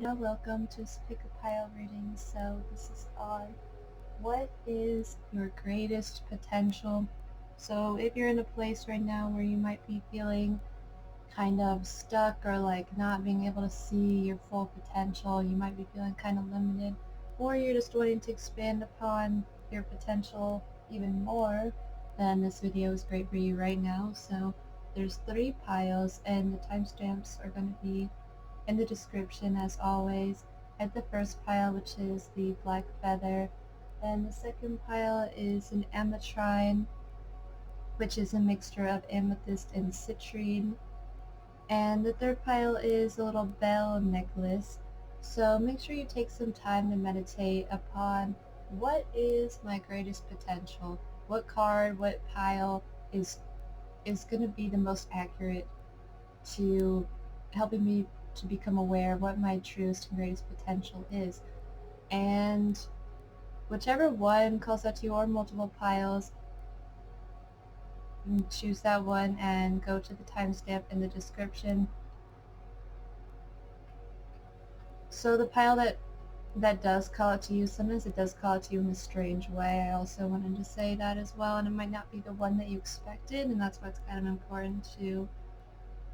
NaturalAmanita. Welcome to Pick a Pile reading. So this is on what is your greatest potential. So if you're in a place right now where you might be feeling kind of stuck or like not being able to see your full potential, you might be feeling kind of limited, or you're just wanting to expand upon your potential even more, then this video is great for you right now. So there's 3 piles and the timestamps are going to be in the description as always. At the first pile, which is the black feather, and the second pile is an Ametrine, which is a mixture of amethyst and citrine, and the third pile is a little bell necklace. So make sure you take some time to meditate upon what is my greatest potential, what card, what pile is going to be the most accurate to helping me to become aware of what my truest and greatest potential is. And whichever one calls out to you, or multiple piles, choose that one and go to the timestamp in the description. So the pile that does call out to you, sometimes it does call out to you in a strange way. I also wanted to say that as well, and it might not be the one that you expected, and that's why it's kind of important to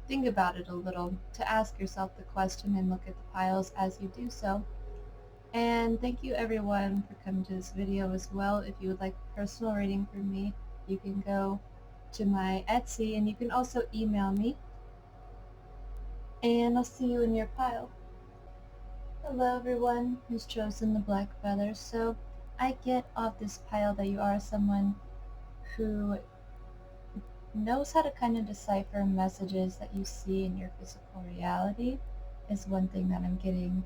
think about it a little, to ask yourself the question and look at the piles as you do so. And thank you everyone for coming to this video as well. If you would like a personal reading from me, you can go to my Etsy, and you can also email me, and I'll see you in your pile. Hello everyone who's chosen the black feather. So I get off this pile that you are someone who knows how to kind of decipher messages that you see in your physical reality, is one thing that I'm getting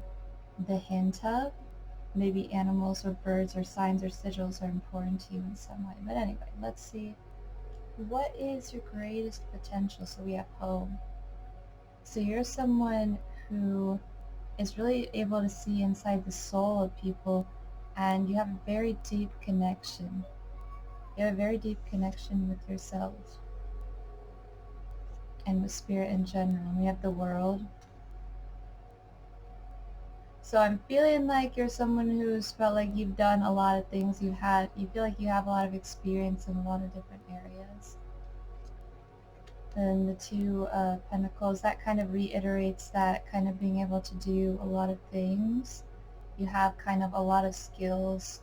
the hint of. Maybe animals or birds or signs or sigils are important to you in some way. But anyway, let's see. What is your greatest potential? So we have home. So you're someone who is really able to see inside the soul of people, and you have a very deep connection. You have a very deep connection with yourself and with spirit in general. We have the world. So I'm feeling like you're someone who's felt like you've done a lot of things. You feel like you have a lot of experience in a lot of different areas. And the 2 Pentacles, that kind of reiterates that kind of being able to do a lot of things. You have kind of a lot of skills.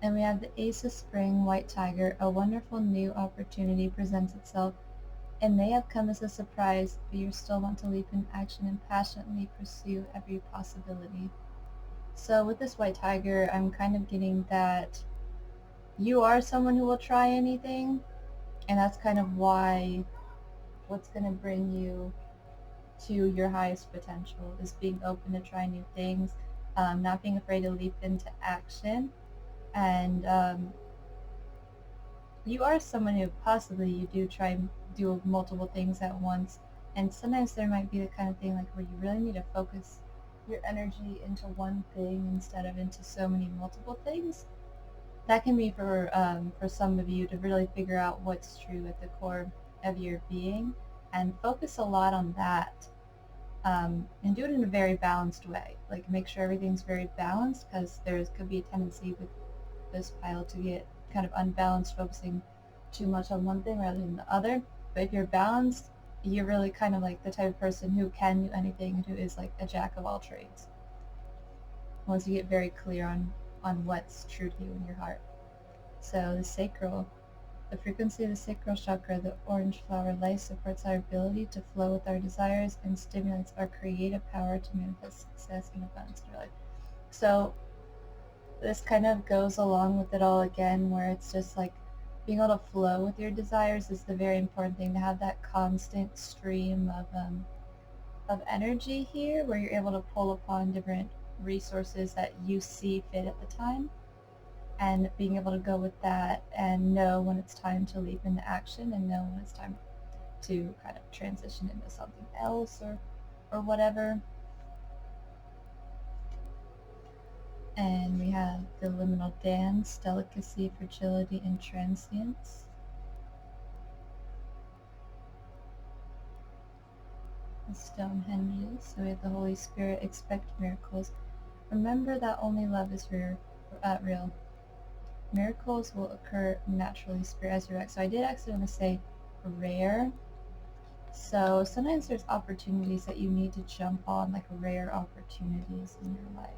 And we have the Ace of Spring, White Tiger. A wonderful new opportunity presents itself. It may have come as a surprise, but you still want to leap into action and passionately pursue every possibility. So with this White Tiger, I'm kind of getting that you are someone who will try anything, and that's kind of what's going to bring you to your highest potential is being open to try new things, not being afraid to leap into action. And you are someone who possibly you do try and do multiple things at once, and sometimes there might be the kind of thing like where you really need to focus your energy into one thing instead of into so many multiple things. That can be for some of you to really figure out what's true at the core of your being and focus a lot on that, and do it in a very balanced way. Like make sure everything's very balanced, because there could be a tendency with this pile to get kind of unbalanced, focusing too much on one thing rather than the other. But if you're balanced, you're really kind of like the type of person who can do anything and who is like a jack of all trades, once you get very clear on what's true to you in your heart. So the sacral, the frequency of the sacral chakra, the orange flower light, supports our ability to flow with our desires and stimulates our creative power to manifest success and abundance in our life. So this kind of goes along with it all again, where it's just like being able to flow with your desires is the very important thing, to have that constant stream of energy here, where you're able to pull upon different resources that you see fit at the time, and being able to go with that and know when it's time to leap into action and know when it's time to kind of transition into something else or whatever. And we have the liminal dance, delicacy, fragility, and transience. the Stonehenges. So we have the Holy Spirit, expect miracles. Remember that only love is real. Miracles will occur naturally, spirit as direct. So I did accidentally say rare. So sometimes there's opportunities that you need to jump on, like rare opportunities in your life,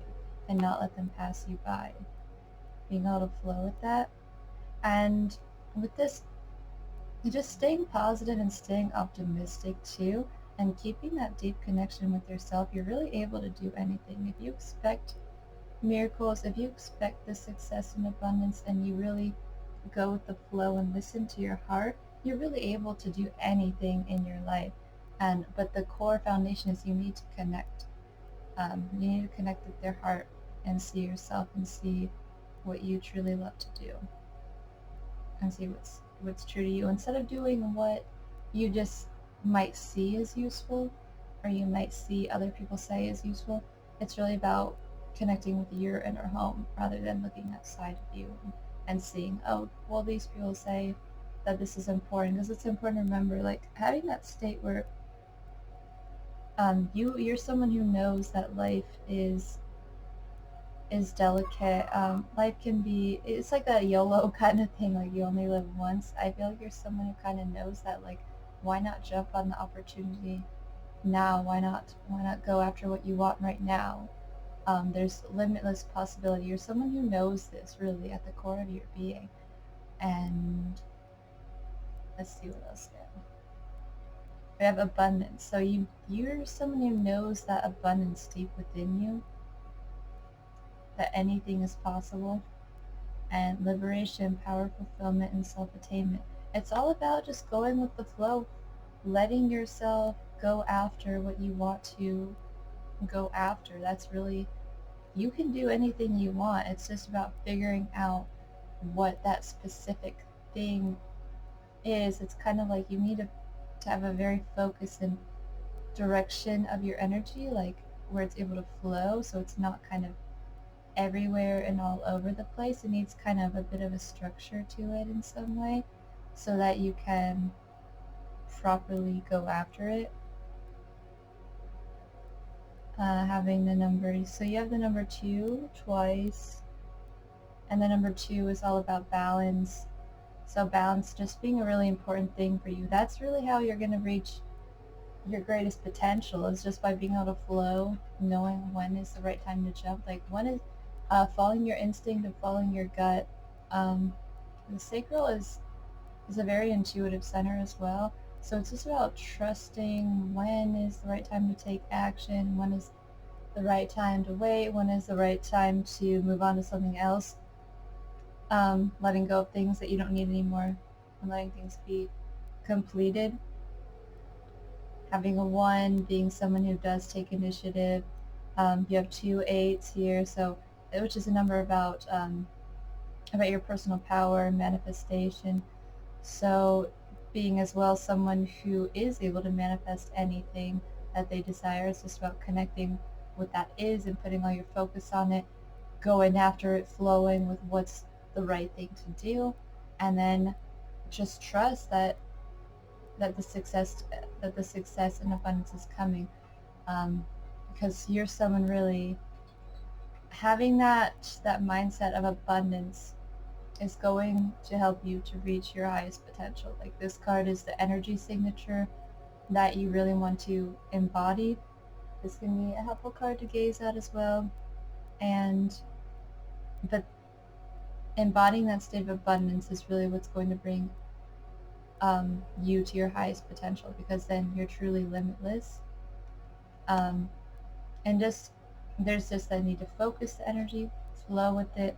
and not let them pass you by. Being able to flow with that. And with this, just staying positive and staying optimistic too, and keeping that deep connection with yourself, you're really able to do anything. If you expect miracles, if you expect the success and abundance, and you really go with the flow and listen to your heart, you're really able to do anything in your life. But the core foundation is you need to connect. You need to connect with your heart and see yourself and see what you truly love to do, and see what's true to you, instead of doing what you just might see as useful, or you might see other people say is useful. It's really about connecting with your inner home rather than looking outside of you and seeing, oh, well, these people say that this is important, because it's important to remember, like, having that state where you're someone who knows that life is delicate. Life can be, it's like a YOLO kind of thing, like you only live once. I feel like you're someone who kind of knows that, like, why not jump on the opportunity now? Why not go after what you want right now? There's limitless possibility. You're someone who knows this really at the core of your being. And let's see what else we have. We have abundance. So you're someone who knows that abundance deep within you, that anything is possible. And liberation, power, fulfillment, and self-attainment. It's all about just going with the flow, letting yourself go after what you want to go after. That's really, you can do anything you want. It's just about figuring out what that specific thing is. It's kind of like you need to have a very focused and direction of your energy, like where it's able to flow, so it's not kind of everywhere and all over the place. It needs kind of a bit of a structure to it in some way, so that you can properly go after it. Having the numbers, so you have the number 2 twice, and the number 2 is all about balance. So balance just being a really important thing for you. That's really how you're going to reach your greatest potential, is just by being able to flow, knowing when is the right time to jump, like when is following your instinct and following your gut. The sacral is a very intuitive center as well, so it's just about trusting when is the right time to take action, when is the right time to wait, when is the right time to move on to something else, letting go of things that you don't need anymore and letting things be completed. Having a 1 being someone who does take initiative. You have 2 8s here, so which is a number about your personal power, manifestation. So being as well someone who is able to manifest anything that they desire. It's just about connecting what that is and putting all your focus on it, going after it, flowing with what's the right thing to do, and then just trust that the success and abundance is coming, because you're someone really having that mindset of abundance is going to help you to reach your highest potential. Like, this card is the energy signature that you really want to embody. This can be a helpful card to gaze at as well. And but embodying that state of abundance is really what's going to bring you to your highest potential, because then you're truly limitless. Um, and just there's just that need to focus the energy, flow with it.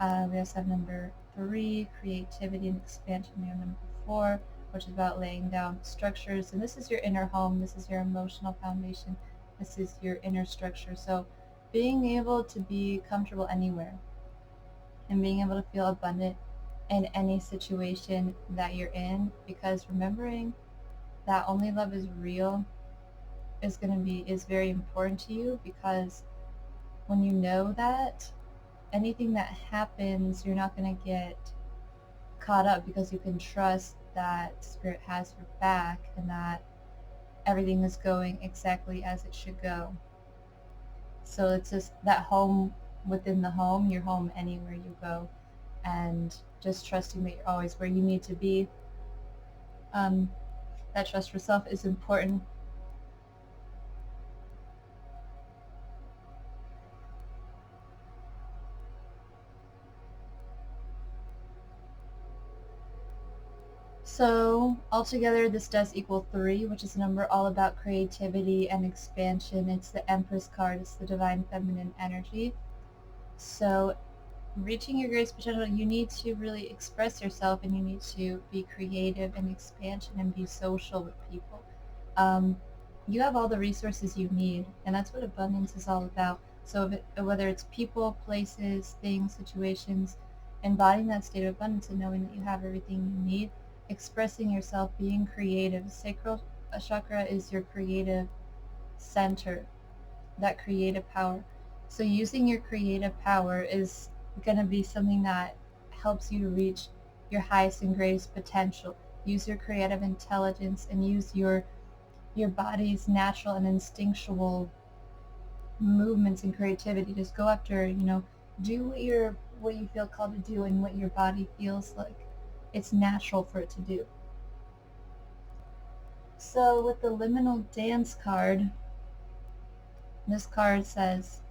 We also have number 3, creativity and expansion. We have number 4, which is about laying down structures. And this is your inner home. This is your emotional foundation. This is your inner structure. So being able to be comfortable anywhere and being able to feel abundant in any situation that you're in, because remembering that only love is real is very important to you, because when you know that, anything that happens, you're not going to get caught up, because you can trust that spirit has your back and that everything is going exactly as it should go. So it's just that home within the home, your home anywhere you go, and just trusting that you're always where you need to be. That trust for self is important. So altogether, this does equal 3, which is a number all about creativity and expansion. It's the Empress card. It's the divine feminine energy. So reaching your greatest potential, you need to really express yourself, and you need to be creative and expansion and be social with people. Um, you have all the resources you need, and that's what abundance is all about. So whether it's people, places, things, situations, embodying that state of abundance and knowing that you have everything you need, expressing yourself, being creative. Sacral chakra is your creative center, that creative power. So using your creative power is going to be something that helps you to reach your highest and greatest potential. Use your creative intelligence and use your body's natural and instinctual movements and creativity. Just go after, do what you feel called to do and what your body feels like it's natural for it to do. So with the liminal dance card, this card says,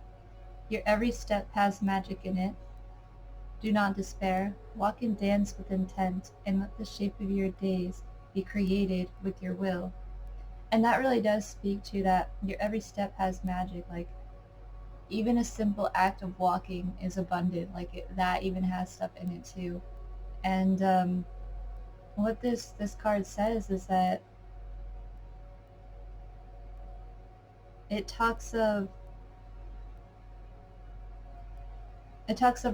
your every step has magic in it. Do not despair. Walk and dance with intent, and let the shape of your days be created with your will. And that really does speak to that your every step has magic. Like, even a simple act of walking is abundant. Like, that even has stuff in it too. And what this card says is that it talks of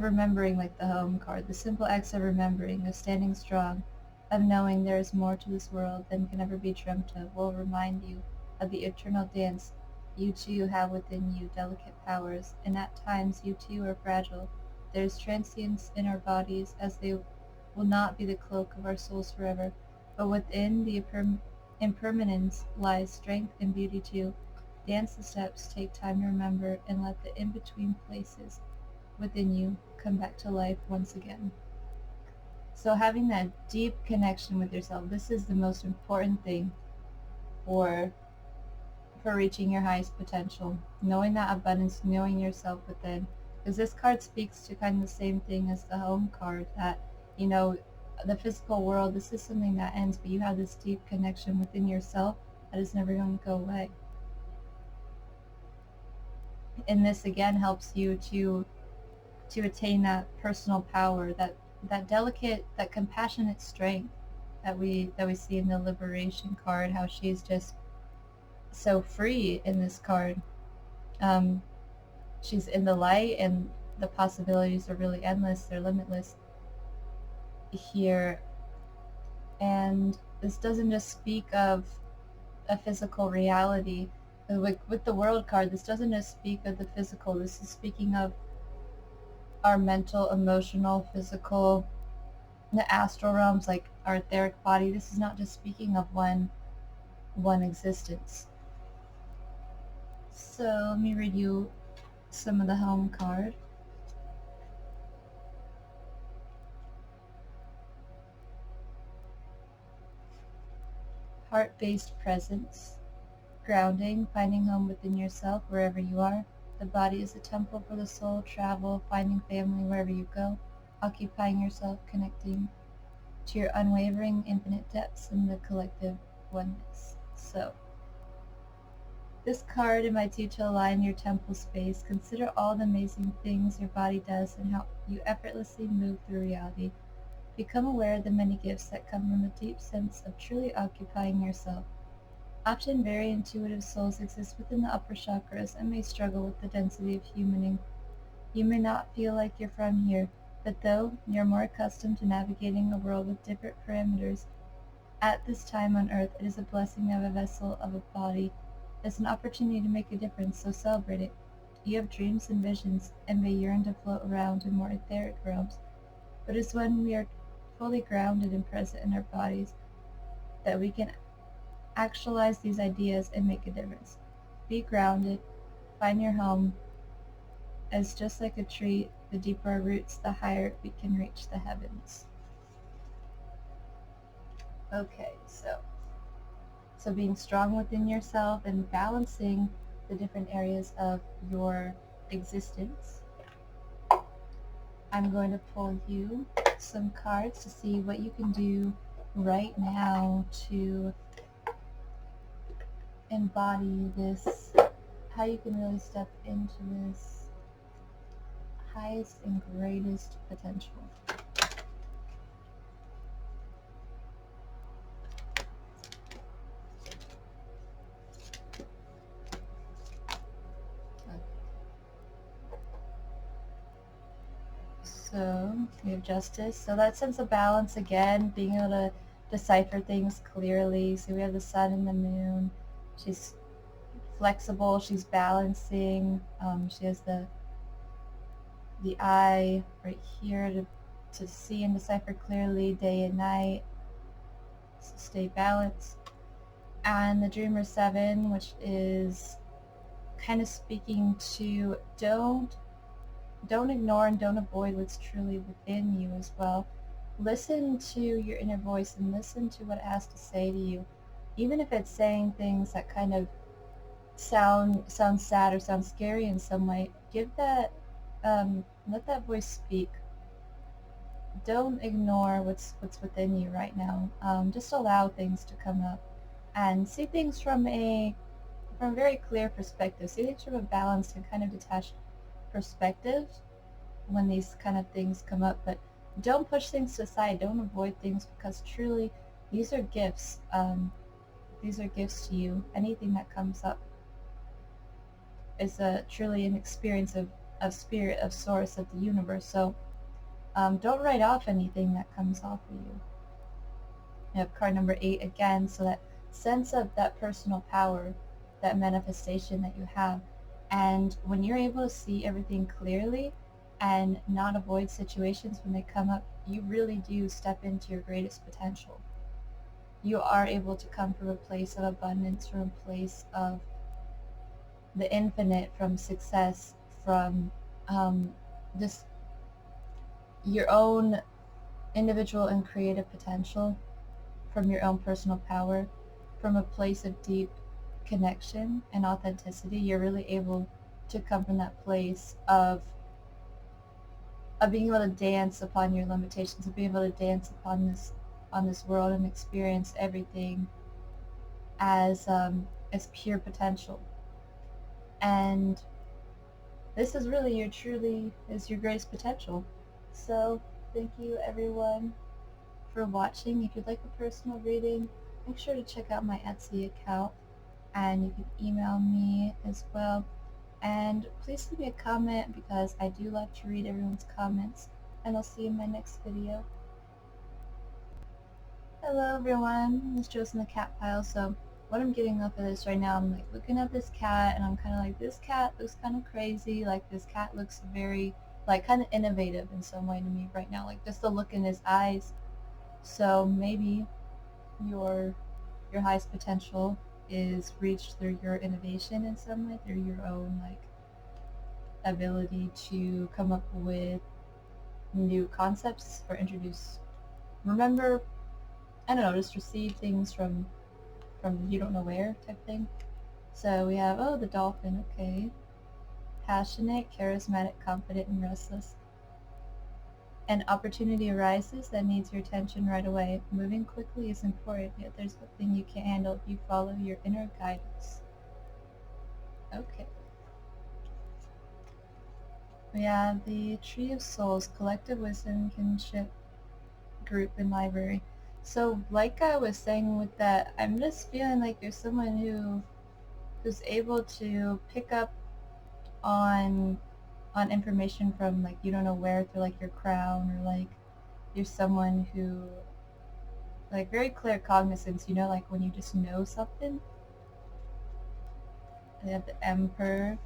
remembering, like the home card, the simple acts of remembering, of standing strong, of knowing there is more to this world than can ever be dreamt of, will remind you of the eternal dance you too have within you, delicate powers, and at times you too are fragile. There is transience in our bodies, as they will not be the cloak of our souls forever, but within the impermanence lies strength and beauty too. Dance the steps, take time to remember, and let the in-between places within you come back to life once again. So having that deep connection with yourself, this is the most important thing for reaching your highest potential. Knowing that abundance, knowing yourself within. Because this card speaks to kind of the same thing as the home card, that, the physical world, this is something that ends, but you have this deep connection within yourself that is never going to go away. And this again helps you to attain that personal power, that delicate, that compassionate strength that we see in the liberation card, how she's just so free in this card. She's in the light, and the possibilities are really endless, they're limitless here. And this doesn't just speak of a physical reality. Like with the world card, this doesn't just speak of the physical, this is speaking of our mental, emotional, physical, the astral realms, like our etheric body. This is not just speaking of one existence. So let me read you some of the home card. Heart-based presence, grounding, finding home within yourself wherever you are. The body is a temple for the soul. Travel, finding family wherever you go, occupying yourself, connecting to your unwavering infinite depths in the collective oneness. So this card invites you to align your temple space. Consider all the amazing things your body does and how you effortlessly move through reality. Become aware of the many gifts that come from a deep sense of truly occupying yourself. Often very intuitive souls exist within the upper chakras and may struggle with the density of humaning. You may not feel like you're from here, but though you're more accustomed to navigating a world with different parameters, at this time on earth it is a blessing to have a vessel of a body. It's an opportunity to make a difference, so celebrate it. You have dreams and visions, and may yearn to float around in more etheric realms, but it's when we are fully grounded and present in our bodies that we can actualize these ideas and make a difference. Be grounded, find your home, as just like a tree, the deeper our roots, the higher we can reach the heavens. Okay, so being strong within yourself and balancing the different areas of your existence. I'm going to pull you some cards to see what you can do right now to embody this, how you can really step into this highest and greatest potential. So we have justice. So that sense of balance again, being able to decipher things clearly. So we have the sun and the moon. She's flexible. She's balancing. She has the eye right here to see and decipher clearly day and night. So stay balanced. And the Dreamer 7, which is kind of speaking to don't ignore and don't avoid what's truly within you as well. Listen to your inner voice and listen to what it has to say to you. Even if it's saying things that kind of sound sad or sound scary in some way, give that let that voice speak. Don't ignore what's within you right now. Just allow things to come up and see things from a very clear perspective. See things from a balanced and kind of detached perspective when these kind of things come up, but don't push things aside. Don't avoid things, because truly these are gifts. These are gifts to you. Anything that comes up is truly an experience of spirit, of source, of the universe. So don't write off anything that comes off of you. You have card number 8 again, so that sense of that personal power, that manifestation that you have. And when you're able to see everything clearly and not avoid situations when they come up, you really do step into your greatest potential. You are able to come from a place of abundance, from a place of the infinite, from success, from just your own individual and creative potential, from your own personal power, from a place of deep connection and authenticity. You're really able to come from that place of being able to dance upon your limitations, of being able to dance upon this world and experience everything as pure potential. And this is really your greatest potential. So thank you everyone for watching. If you'd like a personal reading, make sure to check out my Etsy account, and you can email me as well. And please leave me a comment, because I do love to read everyone's comments. And I'll see you in my next video. Hello everyone, it's Joe's in the cat pile. So what I'm getting off of this right now, I'm like looking at this cat and I'm kind of like, this cat looks kind of crazy. Like this cat looks very like kind of innovative in some way to me right now. Like just the look in his eyes. So maybe your highest potential is reached through your innovation in some way, through your own like ability to come up with new concepts or introduce, remember, I don't know, just receive things from you don't know where type thing. So we have, oh, the dolphin, okay. Passionate, charismatic, confident, and restless. An opportunity arises that needs your attention right away. Moving quickly is important, yet there's nothing you can't handle if you follow your inner guidance. Okay. We have the Tree of Souls, collective wisdom, kinship, group, and library. So like I was saying with that, I'm just feeling like there's someone who's able to pick up on information from like you don't know where, through like your crown, or like you're someone who like very clear cognizance, like when you just know something. They have the Emperor.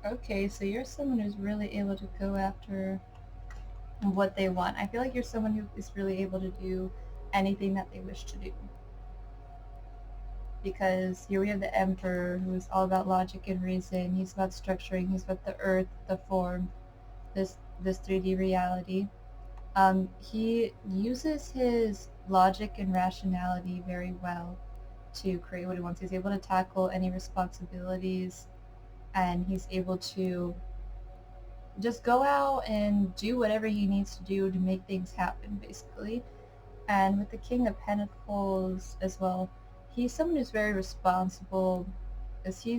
Okay, so you're someone who's really able to go after what they want. I feel like you're someone who is really able to do anything that they wish to do. because here we have the Emperor, who's all about logic and reason. He's about structuring. He's about the earth, the form, this 3D reality. He uses his logic and rationality very well to create what he wants. He's able to tackle any responsibilities, and he's able to just go out and do whatever he needs to do to make things happen, basically. And with the King of Pentacles as well, he's someone who's very responsible, as he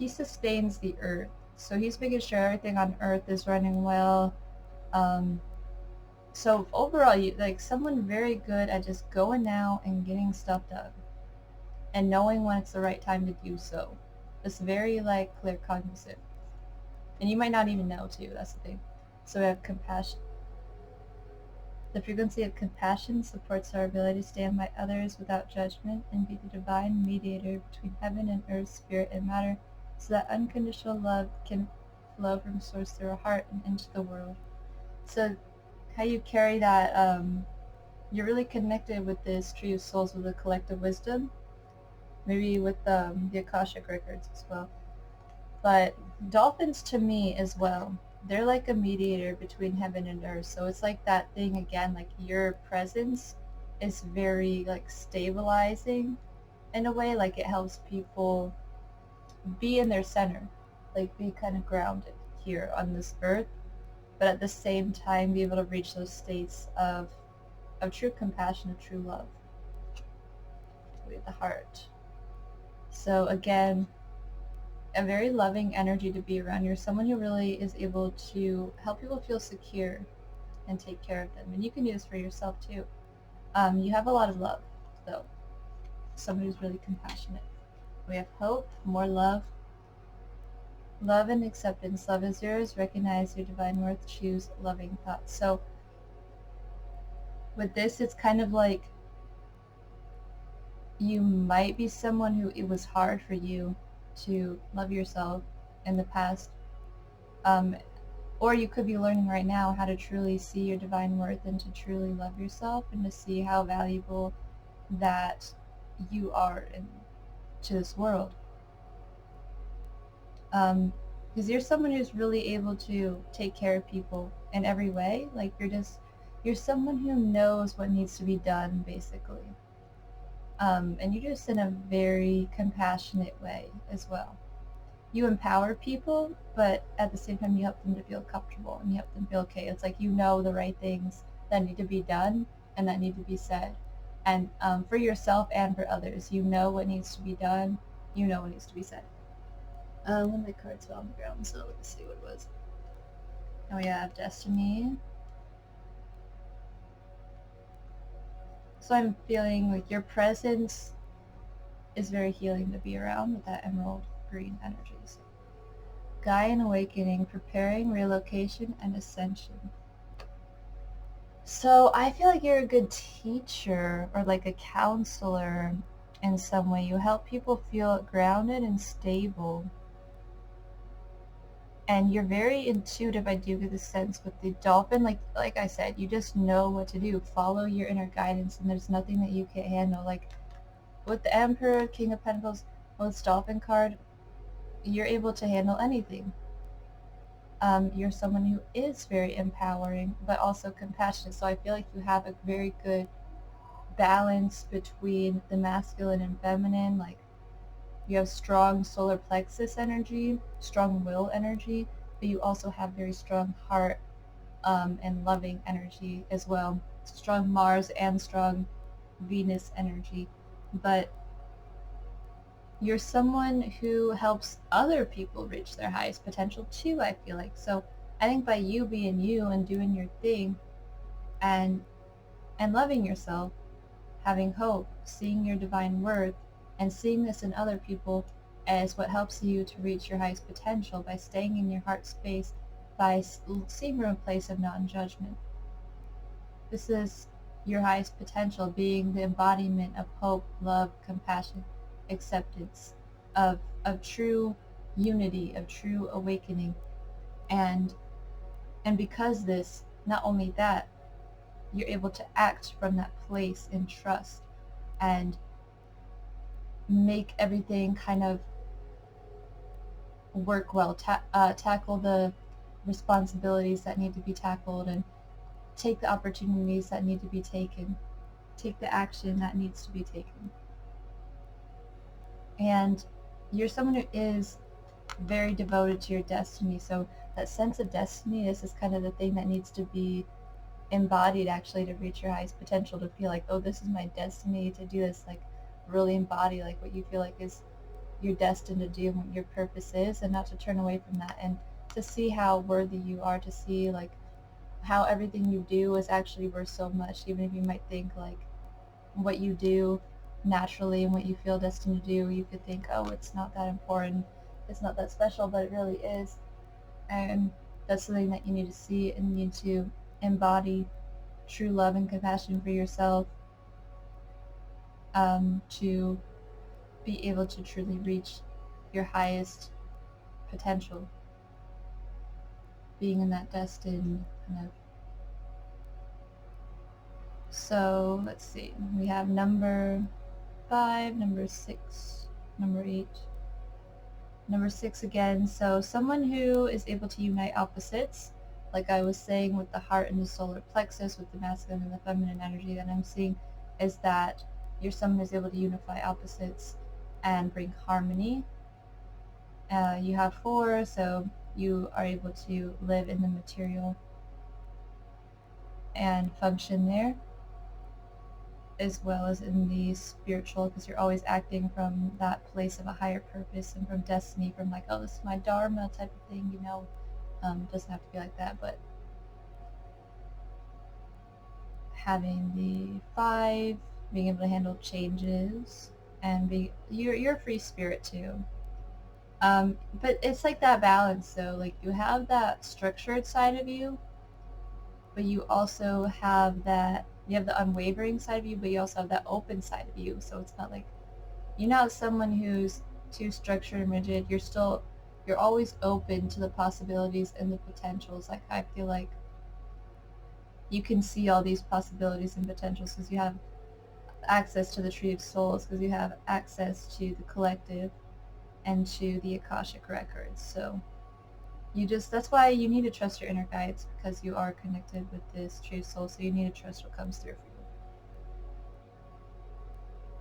sustains the earth. So he's making sure everything on earth is running well. Um, so overall, like someone very good at just going out and getting stuff done and knowing when it's the right time to do so. It's very like clear cognizant. And you might not even know too, that's the thing. So we have compassion. The frequency of compassion supports our ability to stand by others without judgment and be the divine mediator between heaven and earth, spirit and matter, so that unconditional love can flow from source through our heart and into the world. So how you carry that, you're really connected with this tree of souls with a collective wisdom, maybe with the Akashic records as well. But dolphins to me as well, they're like a mediator between heaven and earth. So it's like that thing again, like your presence is very like stabilizing in a way, like it helps people be in their center, like be kind of grounded here on this earth, but at the same time be able to reach those states of true compassion, of true love with the heart. So again, a very loving energy to be around. You're someone who really is able to help people feel secure and take care of them. And you can do this for yourself too. You have a lot of love, though. Someone who's really compassionate. We have hope, more love. Love and acceptance. Love is yours. Recognize your divine worth. Choose loving thoughts. So with this, it's kind of like you might be someone who it was hard for you to love yourself in the past. Or you could be learning right now how to truly see your divine worth and to truly love yourself and to see how valuable that you are to this world. Because you're someone who's really able to take care of people in every way. Like you're someone who knows what needs to be done, basically. And you do this in a very compassionate way as well. You empower people, but at the same time you help them to feel comfortable and you help them feel okay. It's like you know the right things that need to be done and that need to be said. And for yourself and for others, you know what needs to be done, you know what needs to be said. One of my cards fell on the ground, so let's see what it was. And we have Destiny. So I'm feeling like your presence is very healing to be around with that emerald green energy. So Gaian awakening, preparing relocation and ascension. So I feel like you're a good teacher or like a counselor in some way. You help people feel grounded and stable. And you're very intuitive. I do get the sense with the dolphin, like I said, you just know what to do. Follow your inner guidance, and there's nothing that you can't handle. Like with the Emperor, King of Pentacles, with this dolphin card, you're able to handle anything. You're someone who is very empowering, but also compassionate. So I feel like you have a very good balance between the masculine and feminine. Like you have strong solar plexus energy, strong will energy, but you also have very strong heart and loving energy as well. Strong Mars and strong Venus energy. But you're someone who helps other people reach their highest potential too, I feel like. So I think by you being you and doing your thing and loving yourself, having hope, seeing your divine worth, and seeing this in other people as what helps you to reach your highest potential by staying in your heart space, by seeing from a place of non-judgment. This is your highest potential, being the embodiment of hope, love, compassion, acceptance, of true unity, of true awakening. And because this, not only that, you're able to act from that place in trust and make everything kind of work well, tackle the responsibilities that need to be tackled, and take the opportunities that need to be taken, take the action that needs to be taken. And you're someone who is very devoted to your destiny, so that sense of destiny, this is kind of the thing that needs to be embodied actually to reach your highest potential, to feel like, oh, this is my destiny to do this, like really embody like what you feel like is you're destined to do and what your purpose is, and not to turn away from that, and to see how worthy you are, to see like how everything you do is actually worth so much, even if you might think like what you do naturally and what you feel destined to do, you could think, oh, it's not that important, it's not that special, but it really is. And that's something that you need to see and need to embody true love and compassion for yourself, to be able to truly reach your highest potential, being in that destined kind of. So let's see, we have number 5, number 6, number 8, number 6 again. So someone who is able to unite opposites, like I was saying with the heart and the solar plexus, with the masculine and the feminine energy that I'm seeing, is that you're someone who's able to unify opposites and bring harmony. You have 4, so you are able to live in the material and function there, as well as in the spiritual, because you're always acting from that place of a higher purpose and from destiny, from like, oh, this is my dharma type of thing, you know. It doesn't have to be like that, but having the 5, being able to handle changes, and you're a free spirit too. But it's like that balance, so like you have that structured side of you, but you also have that, you have the unwavering side of you, but you also have that open side of you. So it's not like you're not someone who's too structured and rigid. You're always open to the possibilities and the potentials. Like I feel like you can see all these possibilities and potentials because you have access to the Tree of Souls, because you have access to the collective and to the Akashic records. So that's why you need to trust your inner guides, because you are connected with this Tree of Souls, so you need to trust what comes through for you.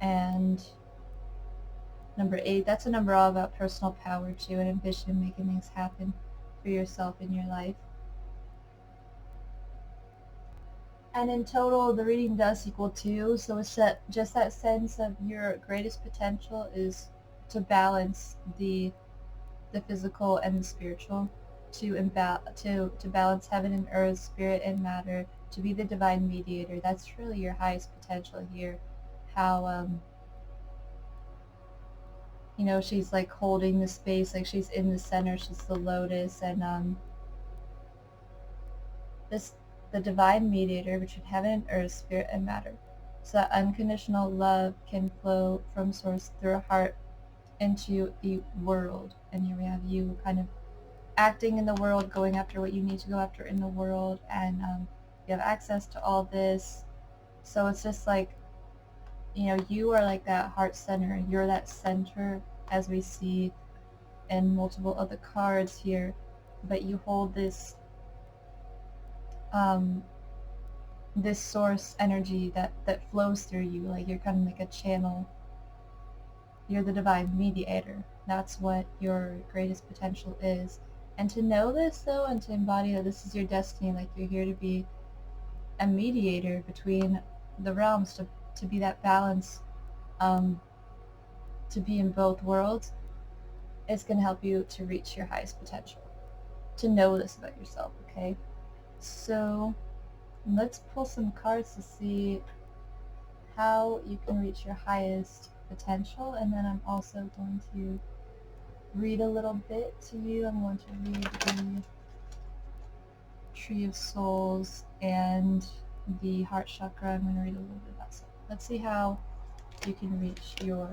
And number 8, that's a number all about personal power too, and ambition, and making things happen for yourself in your life. And in total, the reading does equal 2, so it's just that sense of your greatest potential is to balance the physical and the spiritual, to balance heaven and earth, spirit and matter, to be the divine mediator. That's really your highest potential here. How she's like holding the space, like she's in the center, she's the lotus, and the divine mediator between heaven and earth, spirit and matter. So that unconditional love can flow from source through a heart into the world. And here we have you kind of acting in the world, going after what you need to go after in the world, and you have access to all this. So it's just like, you are like that heart center. You're that center, as we see in multiple other cards here, but you hold this this source energy that flows through you, like you're kind of like a channel. You're the divine mediator. That's what your greatest potential is. And to know this, though, and to embody that this is your destiny, like you're here to be a mediator between the realms, to be that balance, to be in both worlds, is going to help you to reach your highest potential. To know this about yourself, okay? So let's pull some cards to see how you can reach your highest potential, and then I'm also going to read a little bit to you. I'm going to read the Tree of Souls and the Heart Chakra. I'm going to read a little bit about that. Let's see how you can reach your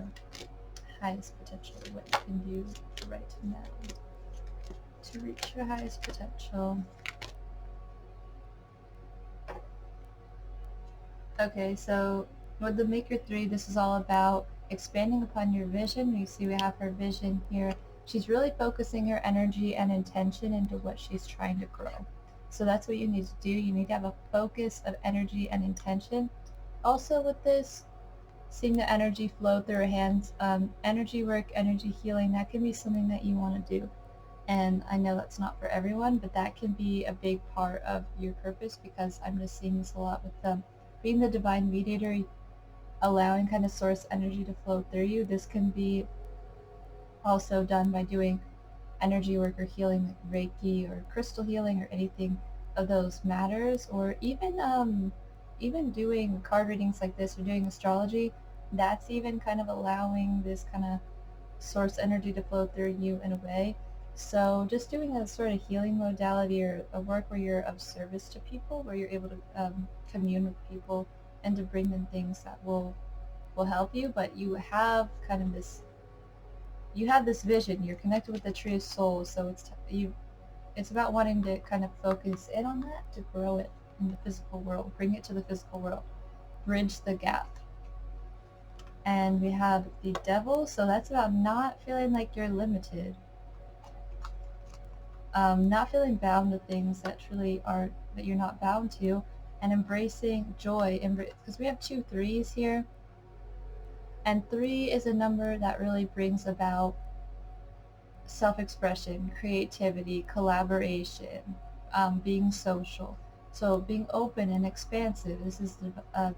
highest potential, what you can do right now to reach your highest potential. Okay, so with the Maker 3, this is all about expanding upon your vision. You see we have her vision here. She's really focusing her energy and intention into what she's trying to grow. So that's what you need to do. You need to have a focus of energy and intention. Also with this, seeing the energy flow through her hands, energy work, energy healing, that can be something that you want to do. And I know that's not for everyone, but that can be a big part of your purpose, because I'm just seeing this a lot with being the divine mediator, allowing kind of source energy to flow through you. This can be also done by doing energy work or healing like Reiki or crystal healing or anything of those matters, or even doing card readings like this or doing astrology. That's even kind of allowing this kind of source energy to flow through you in a way. So just doing a sort of healing modality or a work where you're of service to people, where you're able to commune with people and to bring them things that will help you, but you have kind of this, you have this vision. You're connected with the tree of soul, so it's about wanting to kind of focus in on that to grow it in the physical world, bring it to the physical world, bridge the gap. And we have the devil, so that's about not feeling like you're limited, not feeling bound to things that truly are, that you're not bound to, and embracing joy, because we have 2 3s here, and 3 is a number that really brings about self-expression, creativity, collaboration, being social. So being open and expansive. This is the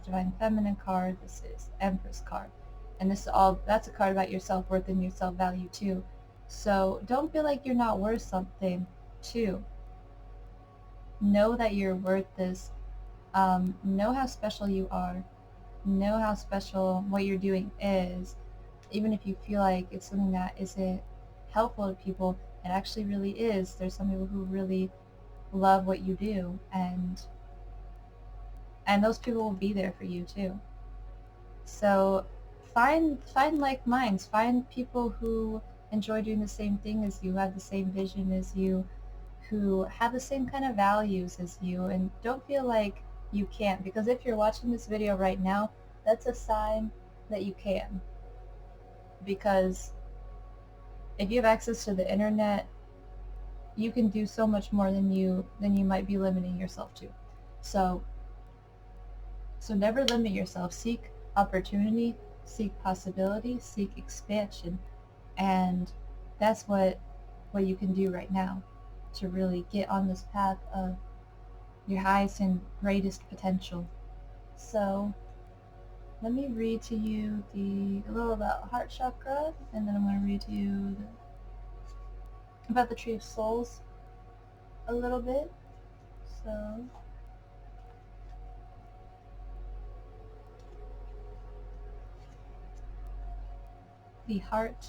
Divine Feminine card. This is Empress card. And this is all, that's a card about your self-worth and your self-value too. So don't feel like you're not worth something too. Know that you're worth this. Know how special you are. Know how special what you're doing is. Even if you feel like it's something that isn't helpful to people, it actually really is. There's some people who really love what you do, and those people will be there for you too. So find like minds, find people who enjoy doing the same thing as you, have the same vision as you, who have the same kind of values as you, and don't feel like you can't, because if you're watching this video right now, that's a sign that you can. Because if you have access to the internet, you can do so much more than you might be limiting yourself to. So never limit yourself. Seek opportunity, seek possibility, seek expansion, and that's what you can do right now to really get on this path of your highest and greatest potential. So let me read to you a little about heart chakra, and then I'm going to read to you about the tree of souls a little bit. So the heart,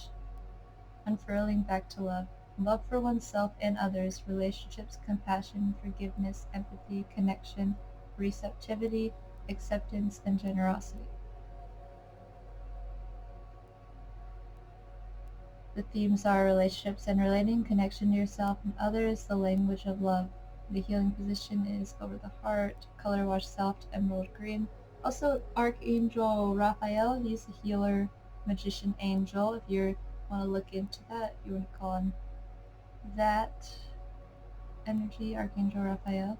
unfurling back to love. Love for oneself and others, relationships, compassion, forgiveness, empathy, connection, receptivity, acceptance, and generosity. The themes are relationships and relating, connection to yourself and others, the language of love. The healing position is over the heart, color wash soft emerald green. Also, Archangel Raphael, he's a healer, magician angel. If you want to look into that, you want to call on that energy, Archangel Raphael.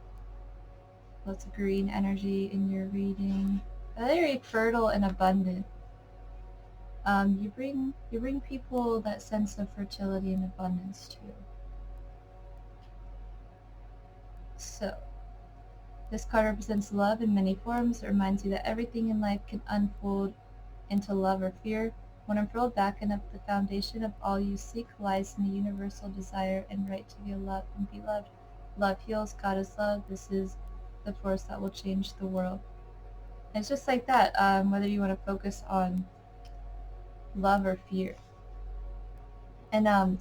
Lots of green energy in your reading. Very fertile and abundant. You bring people that sense of fertility and abundance too. So, this card represents love in many forms. It reminds you that everything in life can unfold into love or fear. When unfurled back enough, the foundation of all you seek lies in the universal desire and right to be loved and be loved. Love heals, God is love. This is the force that will change the world. And it's just like that, whether you want to focus on love or fear. And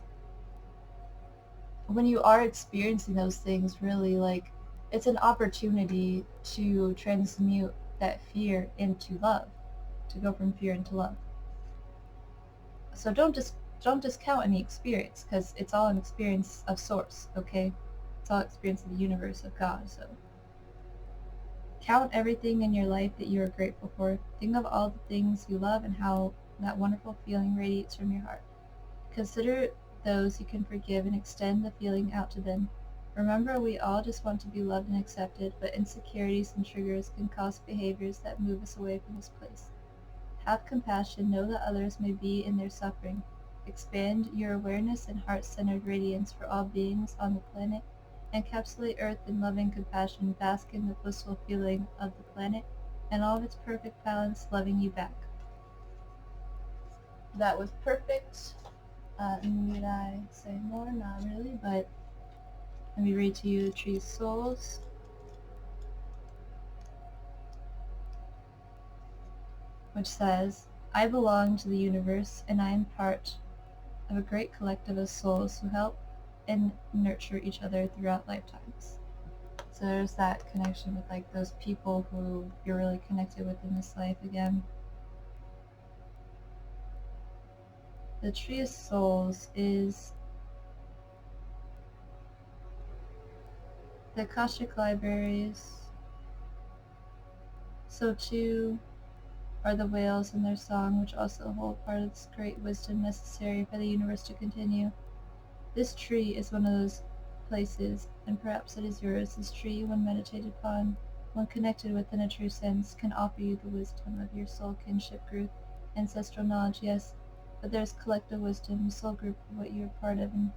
when you are experiencing those things, really, like, it's an opportunity to transmute that fear into love, to go from fear into love. So don't discount any experience, because it's all an experience of source, okay? It's all experience of the universe, of God. So count everything in your life that you are grateful for. Think of all the things you love and how that wonderful feeling radiates from your heart. Consider those you can forgive and extend the feeling out to them. Remember, we all just want to be loved and accepted, but insecurities and triggers can cause behaviors that move us away from this place. Have compassion, know that others may be in their suffering. Expand your awareness and heart-centered radiance for all beings on the planet. Encapsulate Earth in loving compassion, bask in the blissful feeling of the planet and all of its perfect balance loving you back. That was perfect. Need I say more? Not really, but let me read to you the tree's souls. Which says, I belong to the universe and I am part of a great collective of souls who help and nurture each other throughout lifetimes. So there's that connection with like those people who you're really connected with in this life again. The Tree of Souls is the Akashic Libraries. So too are the whales in their song, which also hold part of this great wisdom necessary for the universe to continue. This tree is one of those places, and perhaps it is yours. This tree, when meditated upon, when connected with in a true sense, can offer you the wisdom of your soul kinship group, ancestral knowledge, yes, but there's collective wisdom, soul group of what you are part of, and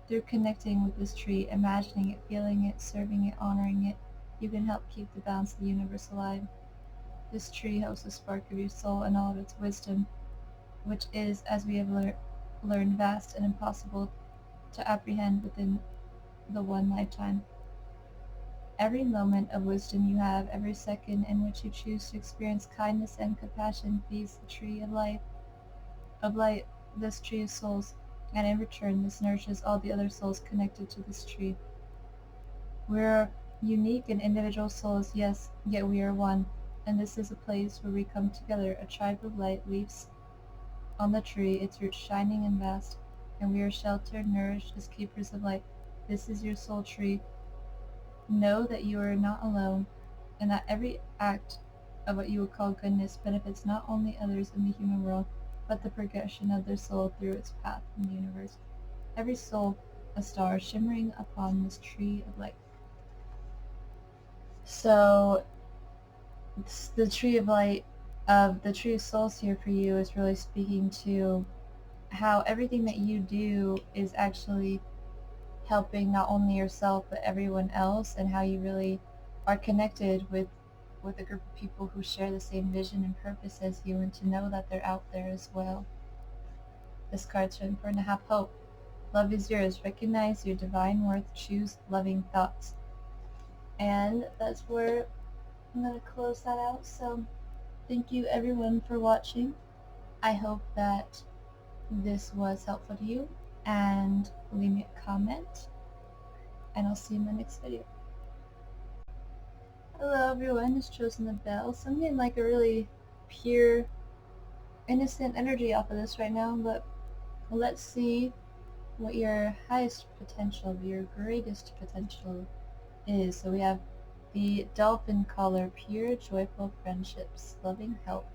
through connecting with this tree, imagining it, feeling it, serving it, honoring it, you can help keep the balance of the universe alive. This tree holds the spark of your soul and all of its wisdom, which is, as we have learned, vast and impossible to apprehend within the one lifetime. Every moment of wisdom you have, every second in which you choose to experience kindness and compassion feeds the tree of light, this tree of souls, and in return this nourishes all the other souls connected to this tree. We are unique and individual souls, yes, yet we are one, and this is a place where we come together, a tribe of light leaves on the tree, its roots shining and vast, and we are sheltered, nourished as keepers of light. This is your soul tree. Know that you are not alone, and that every act of what you would call goodness benefits not only others in the human world, but the progression of their soul through its path in the universe. Every soul a star shimmering upon this tree of light. So the tree of light of the tree of souls here for you is really speaking to how everything that you do is actually helping not only yourself but everyone else, and how you really are connected with a group of people who share the same vision and purpose as you, and to know that they're out there as well. This card's really important to have hope. Love is yours. Recognize your divine worth. Choose loving thoughts. And that's where I'm going to close that out. So thank you everyone for watching. I hope that this was helpful to you, and leave me a comment, and I'll see you in the next video. Hello everyone, it's Chosen the Bell. So I'm getting like a really pure, innocent energy off of this right now, but let's see what your highest potential, your greatest potential is. So we have the Dolphin Collar, pure, joyful friendships, loving help.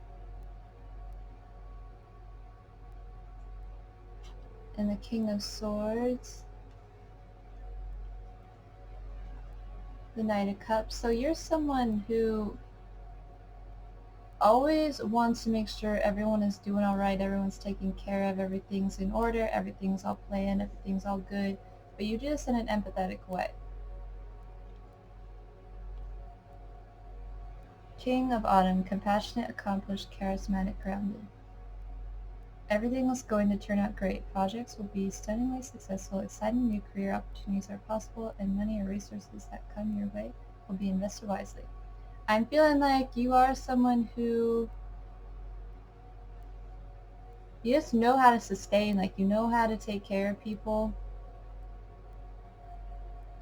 And the King of Swords, the Knight of Cups. So you're someone who always wants to make sure everyone is doing all right, everyone's taken care of, everything's in order, everything's all planned, everything's all good, but you do this in an empathetic way. King of Autumn, compassionate, accomplished, charismatic, grounded. Everything is going to turn out great. Projects will be stunningly successful, exciting new career opportunities are possible, and money or resources that come your way will be invested wisely. I'm feeling like you are someone who you just know how to sustain, like you know how to take care of people.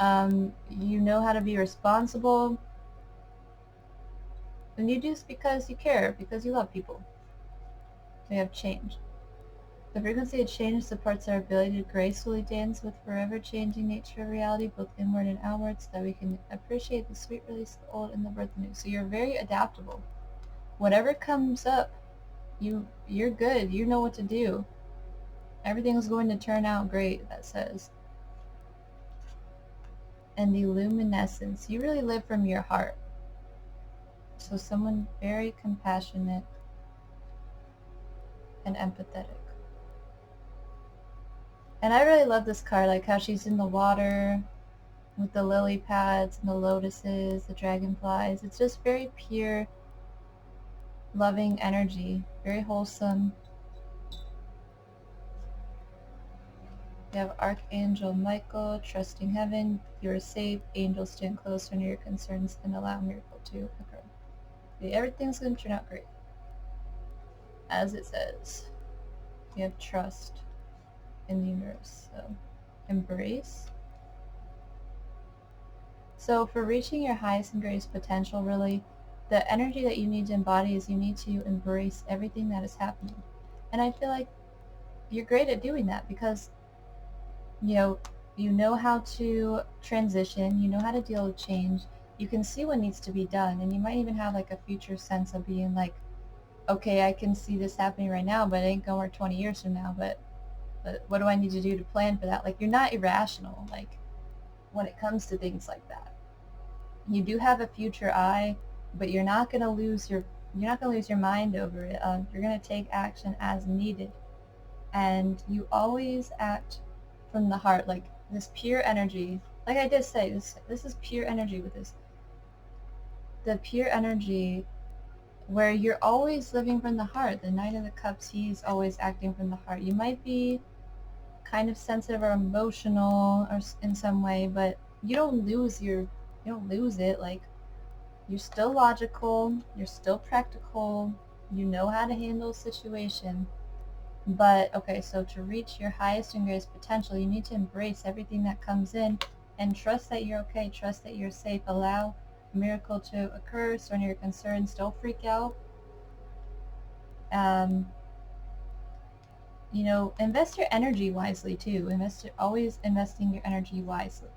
You know how to be responsible. And you do this because you care, because you love people. We have change. The frequency of change supports our ability to gracefully dance with forever changing nature of reality, both inward and outward, so that we can appreciate the sweet release of the old and the birth of the new. So you're very adaptable. Whatever comes up, You're good. You know what to do. Everything's going to turn out great, that says. And the luminescence. You really live from your heart. So someone very compassionate and empathetic. And I really love this card, like how she's in the water with the lily pads and the lotuses, the dragonflies. It's just very pure, loving energy, very wholesome. You have Archangel Michael, trusting heaven, you are safe, angels stand close to your concerns and allow a miracle to occur. Okay, everything's going to turn out great. As it says, you have trust in the universe, so embrace. So for reaching your highest and greatest potential, really, the energy that you need to embody is you need to embrace everything that is happening. And I feel like you're great at doing that because you know how to transition, you know how to deal with change, you can see what needs to be done, and you might even have like a future sense of being like, okay, I can see this happening right now, but it ain't gonna work 20 years from now, but what do I need to do to plan for that? Like, you're not irrational, like, when it comes to things like that. You do have a future eye, but you're not gonna lose your mind over it. You're gonna take action as needed, and you always act from the heart, like this pure energy. Like I did say, this is pure energy with this. The pure energy where you're always living from the heart. The Knight of the Cups, he's always acting from the heart. You might be kind of sensitive or emotional or in some way, but you don't lose it. Like, you're still logical, you're still practical, you know how to handle a situation. But okay, so to reach your highest and greatest potential, you need to embrace everything that comes in and trust that you're okay, trust that you're safe. Allow a miracle to occur, surrender your concerns, don't freak out. Um, invest your energy wisely too. Always investing your energy wisely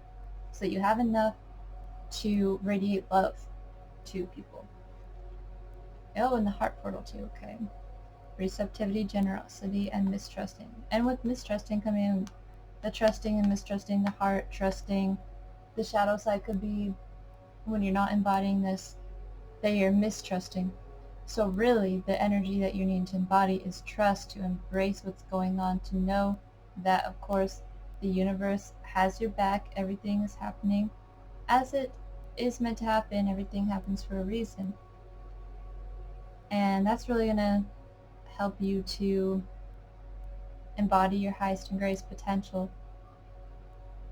so that you have enough to radiate love to people. Oh, and the heart portal too, okay. Receptivity, generosity, and mistrusting. And with mistrusting coming in the trusting and mistrusting, the heart, trusting. The shadow side could be when you're not embodying this, that you're mistrusting. So really, the energy that you need to embody is trust, to embrace what's going on, to know that, of course, the universe has your back. Everything is happening as it is meant to happen. Everything happens for a reason. And that's really going to help you to embody your highest and greatest potential,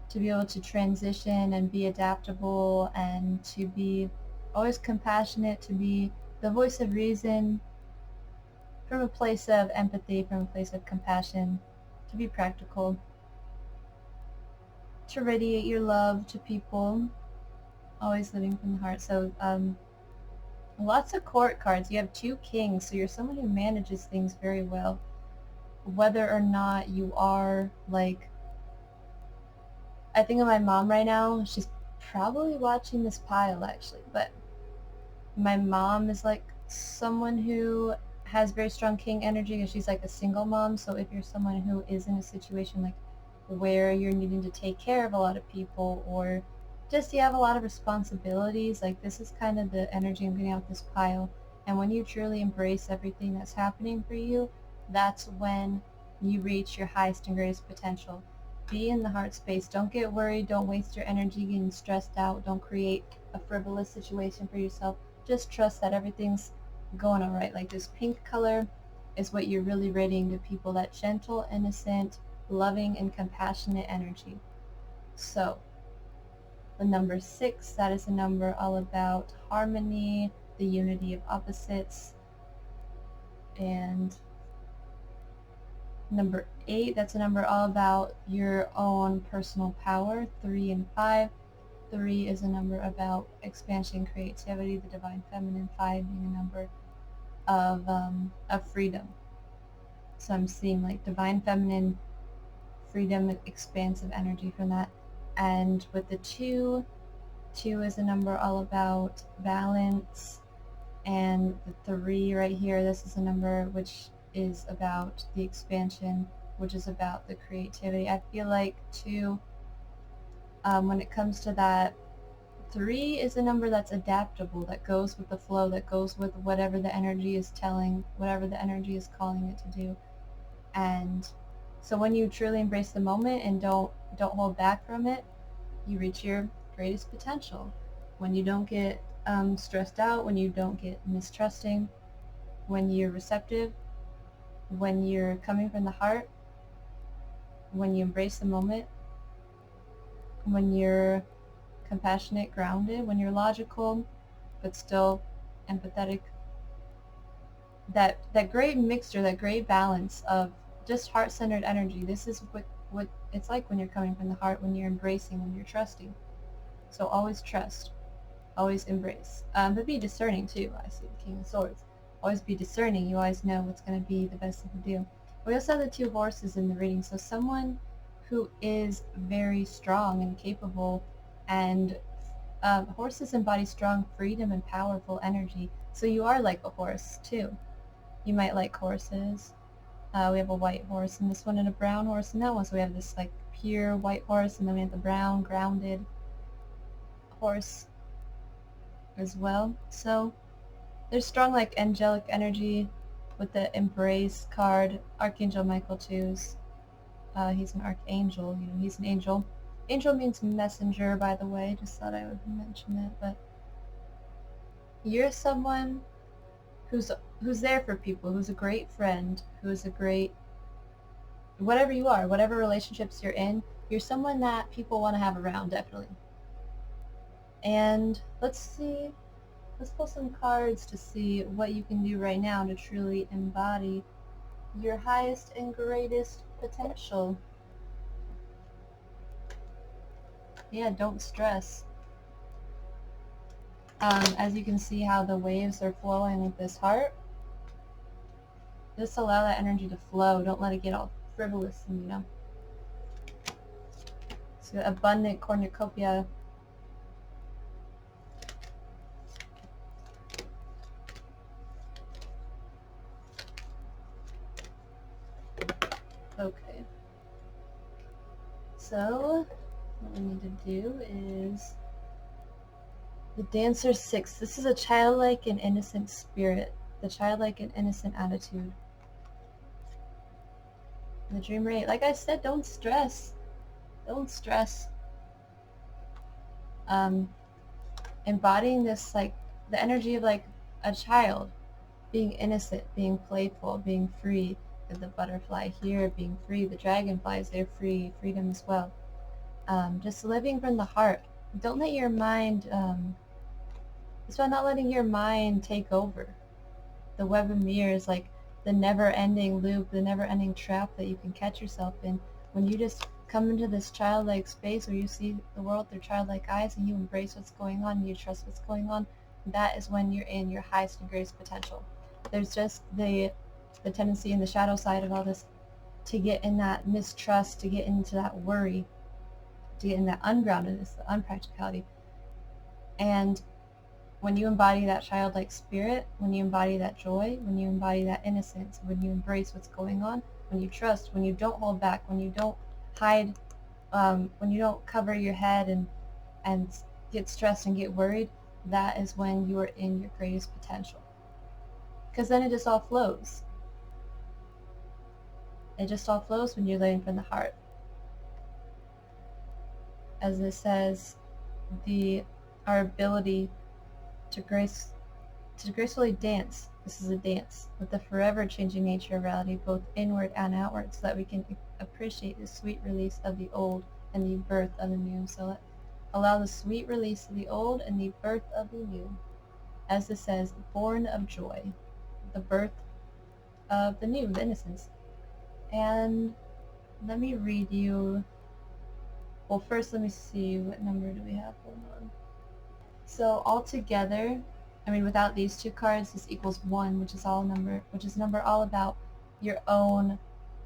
to be able to transition and be adaptable and to be always compassionate, to be the voice of reason from a place of empathy, from a place of compassion, to be practical, to radiate your love to people, always living from the heart. So lots of court cards. You have 2 kings, so you're someone who manages things very well. Whether or not you are, like, I think of my mom right now, she's probably watching this pile actually, but my mom is like someone who has very strong king energy, and she's like a single mom. So if you're someone who is in a situation like where you're needing to take care of a lot of people, or just you have a lot of responsibilities, like this is kind of the energy I'm getting out this pile. And when you truly embrace everything that's happening for you, that's when you reach your highest and greatest potential. Be in the heart space. Don't get worried. Don't waste your energy getting stressed out. Don't create a frivolous situation for yourself. Just trust that everything's going all right. Like this pink color is what you're really radiating to people, that gentle, innocent, loving, and compassionate energy. So the number 6, that is a number all about harmony, the unity of opposites. And number 8, that's a number all about your own personal power. 3 and 5. 3 is a number about expansion, creativity, the divine feminine. 5 being a number of freedom. So I'm seeing like divine feminine, freedom, expansive energy from that. And with the 2 is a number all about balance, And the 3 right here, this is a number which is about the expansion, which is about the creativity. I feel like too, when it comes to that, 3 is a number that's adaptable, that goes with the flow, that goes with whatever the energy is telling, whatever the energy is calling it to do. And so when you truly embrace the moment and don't hold back from it, you reach your greatest potential. When you don't get stressed out, when you don't get mistrusting, when you're receptive, when you're coming from the heart, when you embrace the moment, when you're compassionate, grounded, when you're logical, but still empathetic, that great mixture, that great balance of just heart-centered energy. This is what it's like when you're coming from the heart, when you're embracing, when you're trusting. So always trust, always embrace, but be discerning too. I see the King of Swords. Always be discerning. You always know what's going to be the best thing to do. We also have the 2 horses in the reading, so someone who is very strong and capable, and horses embody strong freedom and powerful energy. So you are like a horse too. You might like horses. We have a white horse in this one and a brown horse in that one. So we have this like pure white horse, and then we have the brown grounded horse as well. So there's strong like angelic energy with the embrace card. Archangel Michael too's. He's an archangel. You know, he's an angel. Angel means messenger, by the way. Just thought I would mention that. But you're someone who's there for people, who's a great friend, who's a great whatever you are, whatever relationships you're in, you're someone that people want to have around, definitely. And let's pull some cards to see what you can do right now to truly embody your highest and greatest potential. Yeah, don't stress. As you can see how the waves are flowing with this heart, just allow that energy to flow. Don't let it get all frivolous and, you know. So abundant cornucopia. Okay. So what we need to do is the Dancer 6. This is a childlike and innocent spirit. The childlike and innocent attitude. The Dreamer 8. Like I said, don't stress. Don't stress. Embodying this, like, the energy of, like, a child. Being innocent, being playful, being free. The butterfly here, being free. The dragonflies, they're free. Freedom as well. Just living from the heart. Don't let your mind... it's about not letting your mind take over. The web of mirrors, like the never-ending loop, the never-ending trap that you can catch yourself in. When you just come into this childlike space where you see the world through childlike eyes and you embrace what's going on and you trust what's going on, that is when you're in your highest and greatest potential. There's just the tendency in the shadow side of all this to get in that mistrust, to get into that worry, to get in that ungroundedness, the unpracticality. And when you embody that childlike spirit, when you embody that joy, when you embody that innocence, when you embrace what's going on, when you trust, when you don't hold back, when you don't hide, when you don't cover your head and get stressed and get worried, that is when you are in your greatest potential. Because then it just all flows. It just all flows when you're living from the heart. As it says, our ability to gracefully dance. This is a dance with the forever changing nature of reality, both inward and outward, so that we can appreciate the sweet release of the old and the birth of the new. So allow the sweet release of the old and the birth of the new. As it says, born of joy, the birth of the new, the innocence. And let me read you. Well, first let me see, what number do we have? Hold on. So altogether, I mean, without these 2 cards, this equals 1, which is a number all about your own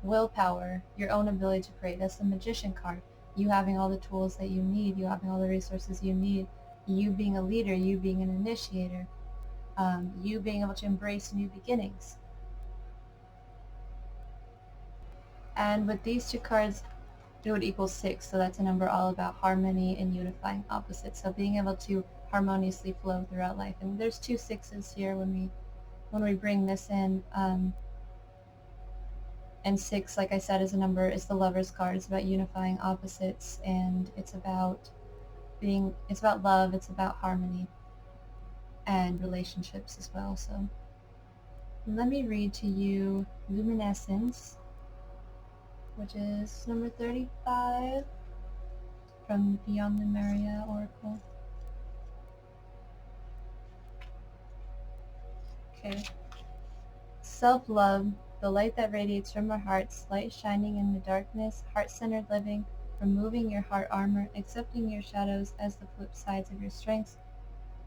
willpower, your own ability to create. That's the Magician card. You having all the tools that you need, you having all the resources you need, you being a leader, you being an initiator. you being able to embrace new beginnings. And with these two cards, it would equal 6, so that's a number all about harmony and unifying opposites. So being able to harmoniously flow throughout life. And there's two sixes here when we bring this in. And 6, like I said, is a number, is the Lover's card. It's about unifying opposites, and it's about love, it's about harmony and relationships as well. So let me read to you Luminescence, which is number 35 from Beyond the Maria Oracle. Okay. Self-love, the light that radiates from our hearts, light shining in the darkness, heart-centered living, removing your heart armor, accepting your shadows as the flip sides of your strengths,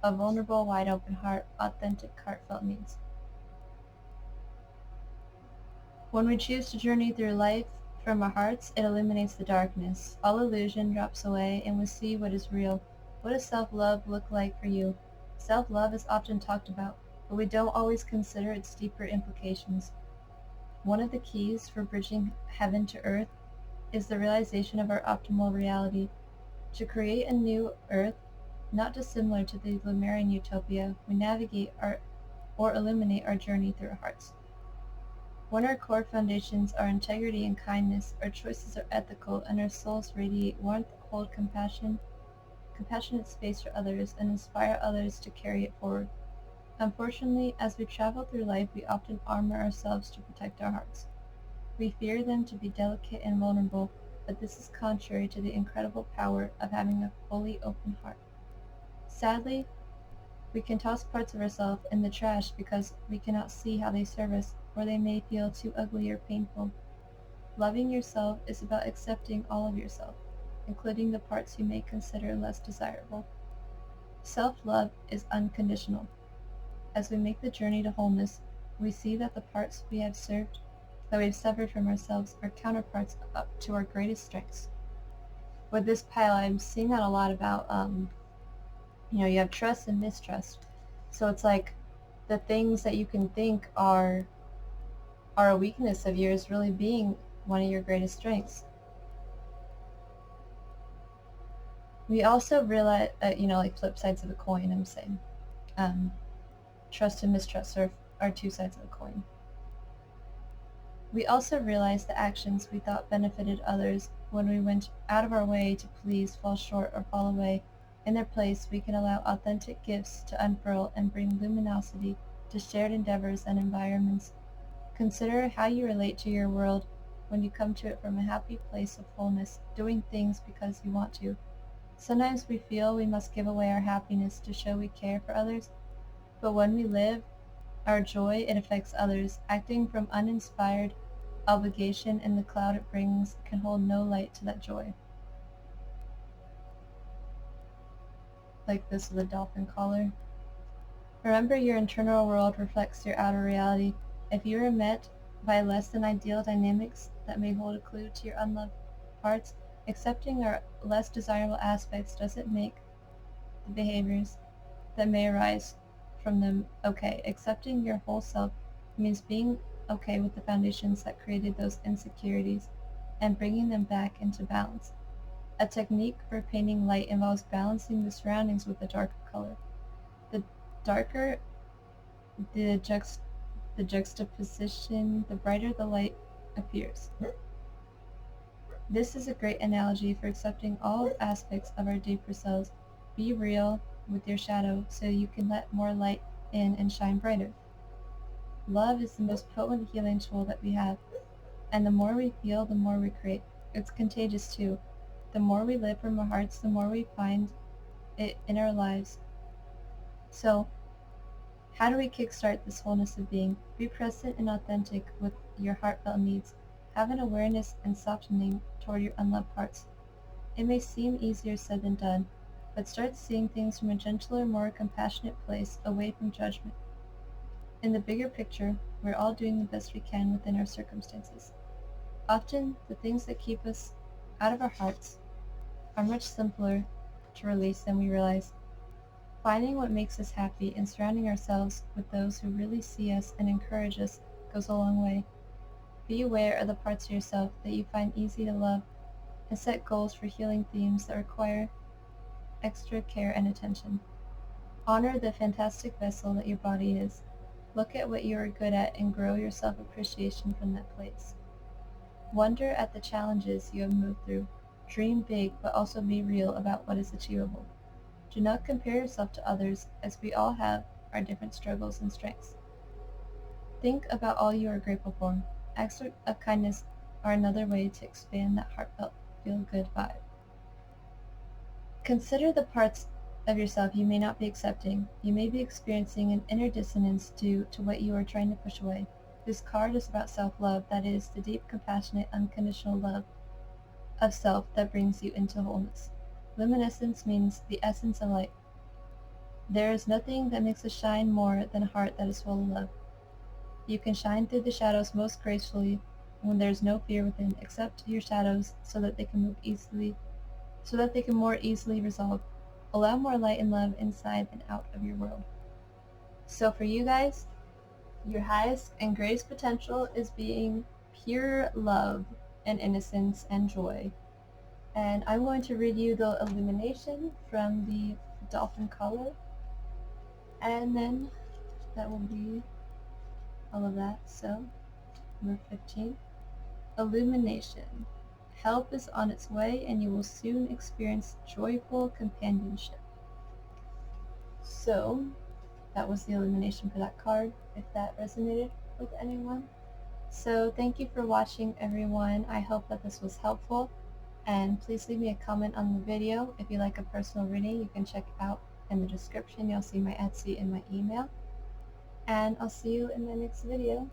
a vulnerable, wide-open heart, authentic, heartfelt needs. When we choose to journey through life from our hearts, it eliminates the darkness. All illusion drops away, and we see what is real. What does self-love look like for you? Self-love is often talked about, but we don't always consider its deeper implications. One of the keys for bridging heaven to earth is the realization of our optimal reality. To create a new earth, not dissimilar to the Lemurian utopia, we navigate or illuminate our journey through our hearts. When our core foundations are integrity and kindness, our choices are ethical, and our souls radiate warmth, hold compassionate space for others, and inspire others to carry it forward. Unfortunately, as we travel through life, we often armor ourselves to protect our hearts. We fear them to be delicate and vulnerable, but this is contrary to the incredible power of having a fully open heart. Sadly, we can toss parts of ourselves in the trash because we cannot see how they serve us, or they may feel too ugly or painful. Loving yourself is about accepting all of yourself, including the parts you may consider less desirable. Self-love is unconditional. As we make the journey to wholeness, we see that the parts we have severed from ourselves are counterparts up to our greatest strengths. With this pile, I'm seeing that a lot about, you have trust and mistrust. So it's like the things that you can think are a weakness of yours really being one of your greatest strengths. We also realize, like flip sides of the coin, I'm saying. Trust and mistrust are two sides of the coin. We also realize the actions we thought benefited others when we went out of our way to please fall short or fall away. In their place, we can allow authentic gifts to unfurl and bring luminosity to shared endeavors and environments. Consider how you relate to your world when you come to it from a happy place of wholeness, doing things because you want to. Sometimes we feel we must give away our happiness to show we care for others, but when we live our joy, it affects others. Acting from uninspired obligation and the cloud it brings can hold no light to that joy. Like this with a dolphin collar. Remember, your internal world reflects your outer reality. If you are met by less than ideal dynamics that may hold a clue to your unloved parts, accepting our less desirable aspects doesn't make the behaviors that may arise from them okay. Accepting your whole self means being okay with the foundations that created those insecurities and bringing them back into balance. A technique for painting light involves balancing the surroundings with a darker color. The darker the juxtaposition, the brighter the light appears. This is a great analogy for accepting all aspects of our deeper selves. Be real with your shadow so you can let more light in and shine brighter. Love is the most potent healing tool that we have, and the more we feel, the more we create. It's contagious too. The more we live from our hearts, the more we find it in our lives. So, how do we kickstart this wholeness of being? Be present and authentic with your heartfelt needs. Have an awareness and softening toward your unloved parts. It may seem easier said than done, but start seeing things from a gentler, more compassionate place, away from judgment. In the bigger picture, we're all doing the best we can within our circumstances. Often, the things that keep us out of our hearts are much simpler to release than we realize. Finding what makes us happy and surrounding ourselves with those who really see us and encourage us goes a long way. Be aware of the parts of yourself that you find easy to love and set goals for healing themes that require extra care and attention. Honor the fantastic vessel that your body is. Look at what you are good at and grow your self-appreciation from that place. Wonder at the challenges you have moved through. Dream big, but also be real about what is achievable. Do not compare yourself to others, as we all have our different struggles and strengths. Think about all you are grateful for. Acts of kindness are another way to expand that heartfelt feel-good vibe. Consider the parts of yourself you may not be accepting. You may be experiencing an inner dissonance due to what you are trying to push away. This card is about self-love, that is, the deep, compassionate, unconditional love of self that brings you into wholeness. Luminescence means the essence of light. There is nothing that makes us shine more than a heart that is full of love. You can shine through the shadows most gracefully when there is no fear within. Accept your shadows so that they can more easily resolve. Allow more light and love inside and out of your world. So for you guys, your highest and greatest potential is being pure love and innocence and joy. And I'm going to read you the illumination from the dolphin color, and then that will be all of that. So, number 15, illumination. Help is on its way, and you will soon experience joyful companionship. So, that was the illumination for that card, if that resonated with anyone. So, thank you for watching, everyone. I hope that this was helpful. And please leave me a comment on the video. If you like a personal reading, you can check out in the description. You'll see my Etsy and my email. And I'll see you in my next video.